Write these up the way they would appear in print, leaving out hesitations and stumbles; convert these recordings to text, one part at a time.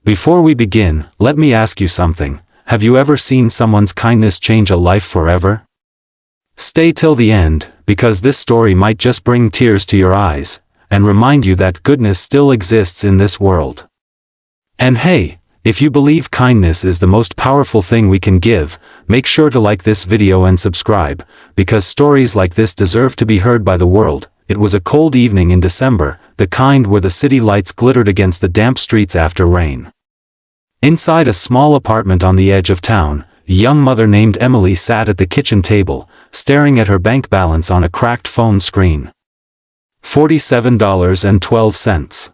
Before we begin, let me ask you something. Have you ever seen someone's kindness change a life forever? Stay till the end, because this story might just bring tears to your eyes, and remind you that goodness still exists in this world. And hey, if you believe kindness is the most powerful thing we can give, make sure to like this video and subscribe, because stories like this deserve to be heard by the world. It was a cold evening in December, the kind where the city lights glittered against the damp streets after rain. Inside a small apartment on the edge of town, a young mother named Emily sat at the kitchen table, staring at her bank balance on a cracked phone screen. $47.12.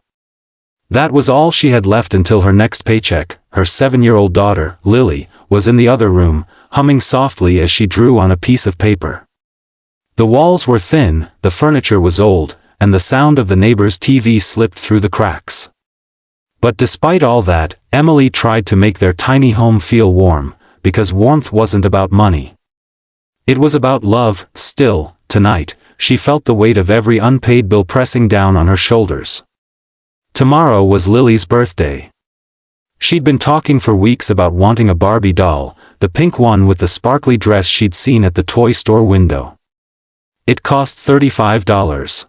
That was all she had left until her next paycheck. Her 7-year-old daughter, Lily, was in the other room, humming softly as she drew on a piece of paper. The walls were thin, the furniture was old, and the sound of the neighbor's TV slipped through the cracks. But despite all that, Emily tried to make their tiny home feel warm, because warmth wasn't about money. It was about love. Still, tonight, she felt the weight of every unpaid bill pressing down on her shoulders. Tomorrow was Lily's birthday. She'd been talking for weeks about wanting a Barbie doll, the pink one with the sparkly dress she'd seen at the toy store window. It cost $35.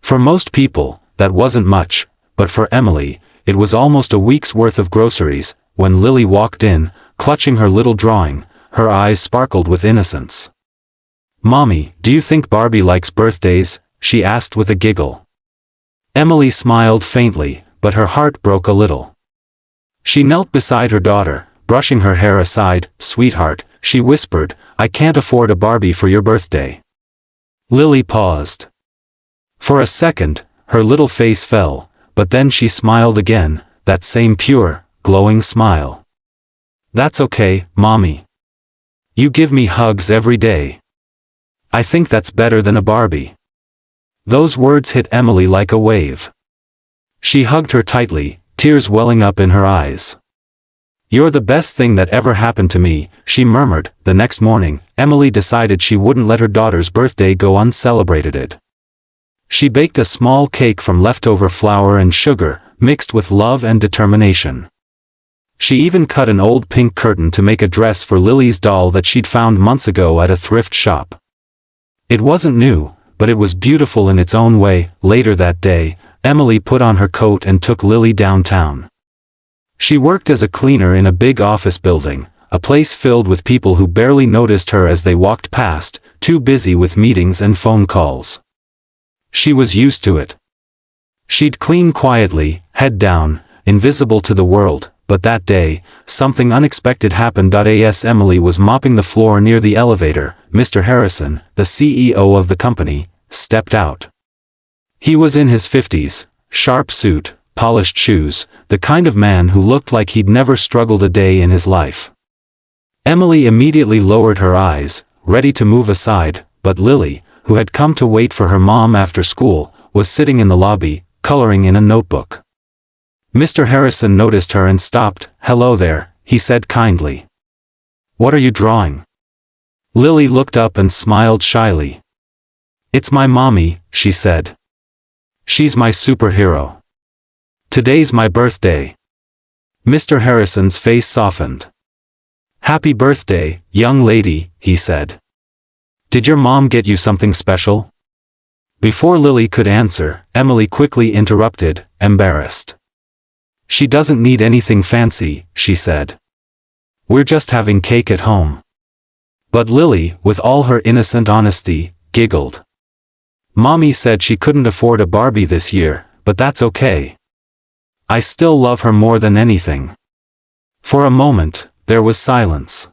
For most people, that wasn't much, but for Emily, it was almost a week's worth of groceries. When Lily walked in, clutching her little drawing, her eyes sparkled with innocence. "Mommy, do you think Barbie likes birthdays?" she asked with a giggle. Emily smiled faintly, but her heart broke a little. She knelt beside her daughter, brushing her hair aside. "Sweetheart," she whispered, "I can't afford a Barbie for your birthday." Lily paused. For a second, her little face fell, but then she smiled again, that same pure, glowing smile. "That's okay, Mommy. You give me hugs every day. I think that's better than a Barbie." Those words hit Emily like a wave. She hugged her tightly, tears welling up in her eyes. "You're the best thing that ever happened to me," she murmured. The next morning, Emily decided she wouldn't let her daughter's birthday go uncelebrated. She baked a small cake from leftover flour and sugar, mixed with love and determination. She even cut an old pink curtain to make a dress for Lily's doll that she'd found months ago at a thrift shop. It wasn't new, but it was beautiful in its own way. Later that day, Emily put on her coat and took Lily downtown. She worked as a cleaner in a big office building, a place filled with people who barely noticed her as they walked past, too busy with meetings and phone calls. She was used to it. She'd clean quietly, head down, invisible to the world, but that day, something unexpected happened. As Emily was mopping the floor near the elevator, Mr. Harrison, the CEO of the company, stepped out. He was in his 50s, sharp suit, polished shoes, the kind of man who looked like he'd never struggled a day in his life. Emily immediately lowered her eyes, ready to move aside, but Lily, who had come to wait for her mom after school, was sitting in the lobby, coloring in a notebook. Mr. Harrison noticed her and stopped. "Hello there," he said kindly. "What are you drawing?" Lily looked up and smiled shyly. "It's my mommy," she said. "She's my superhero. Today's my birthday." Mr. Harrison's face softened. "Happy birthday, young lady," he said. "Did your mom get you something special?" Before Lily could answer, Emily quickly interrupted, embarrassed. "She doesn't need anything fancy," she said. "We're just having cake at home." But Lily, with all her innocent honesty, giggled. "Mommy said she couldn't afford a Barbie this year, but that's okay. I still love her more than anything." For a moment, there was silence.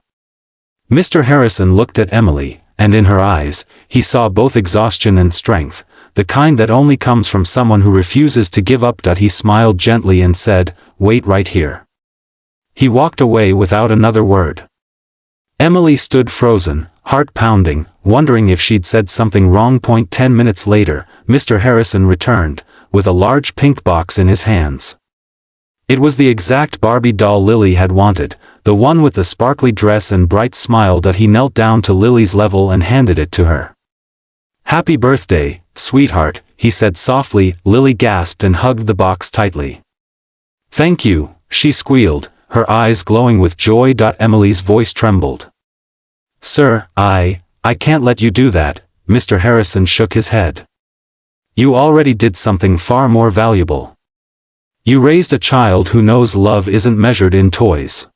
Mr. Harrison looked at Emily, and in her eyes, he saw both exhaustion and strength, the kind that only comes from someone who refuses to give up. He smiled gently and said, "Wait right here." He walked away without another word. Emily stood frozen, heart pounding, wondering if she'd said something wrong. 10 minutes later, Mr. Harrison returned, with a large pink box in his hands. It was the exact Barbie doll Lily had wanted, the one with the sparkly dress and bright smile. He knelt down to Lily's level and handed it to her. "Happy birthday, sweetheart," he said softly. Lily gasped and hugged the box tightly. "Thank you," she squealed, her eyes glowing with joy. Emily's voice trembled. Sir, I can't let you do that. Mr. Harrison shook his head. You already did something far more valuable. You raised a child who knows love isn't measured in toys.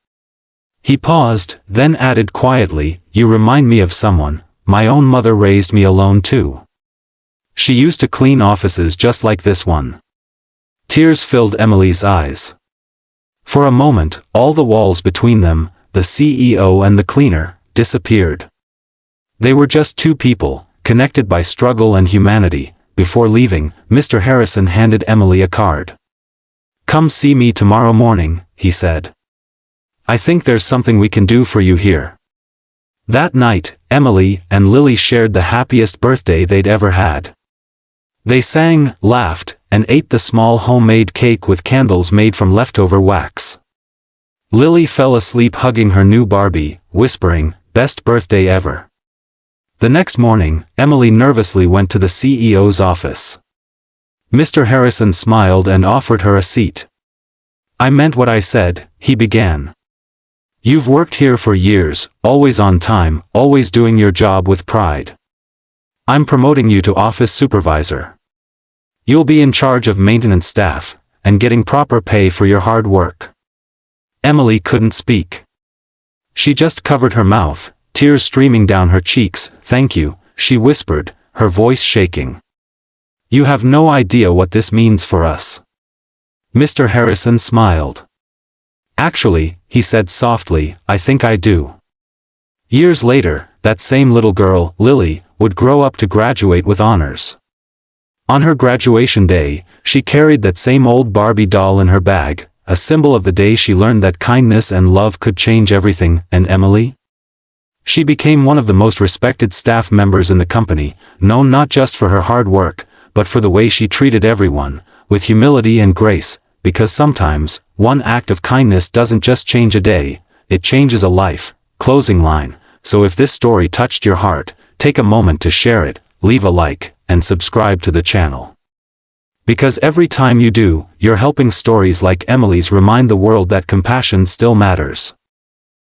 He paused, then added quietly, you remind me of someone. My own mother raised me alone too. She used to clean offices just like this one. Tears filled Emily's eyes. For a moment, all the walls between them, the CEO and the cleaner, disappeared. They were just two people, connected by struggle and humanity. Before leaving, Mr. Harrison handed Emily a card. Come see me tomorrow morning, he said. I think there's something we can do for you here. That night, Emily and Lily shared the happiest birthday they'd ever had. They sang, laughed, and ate the small homemade cake with candles made from leftover wax. Lily fell asleep hugging her new Barbie, whispering, "Best birthday ever." The next morning, Emily nervously went to the CEO's office. Mr. Harrison smiled and offered her a seat. I meant what I said, he began. You've worked here for years, always on time, always doing your job with pride. I'm promoting you to office supervisor. You'll be in charge of maintenance staff, and getting proper pay for your hard work. Emily couldn't speak. She just covered her mouth, tears streaming down her cheeks. Thank you, she whispered, her voice shaking. You have no idea what this means for us. Mr. Harrison smiled. Actually, he said softly, I think I do. Years later, that same little girl, Lily, would grow up to graduate with honors. On her graduation day, she carried that same old Barbie doll in her bag, a symbol of the day she learned that kindness and love could change everything. And Emily? She became one of the most respected staff members in the company, known not just for her hard work, but for the way she treated everyone, with humility and grace, because sometimes, one act of kindness doesn't just change a day, it changes a life. Closing line. So if this story touched your heart, take a moment to share it, leave a like, and subscribe to the channel. Because every time you do, you're helping stories like Emily's remind the world that compassion still matters.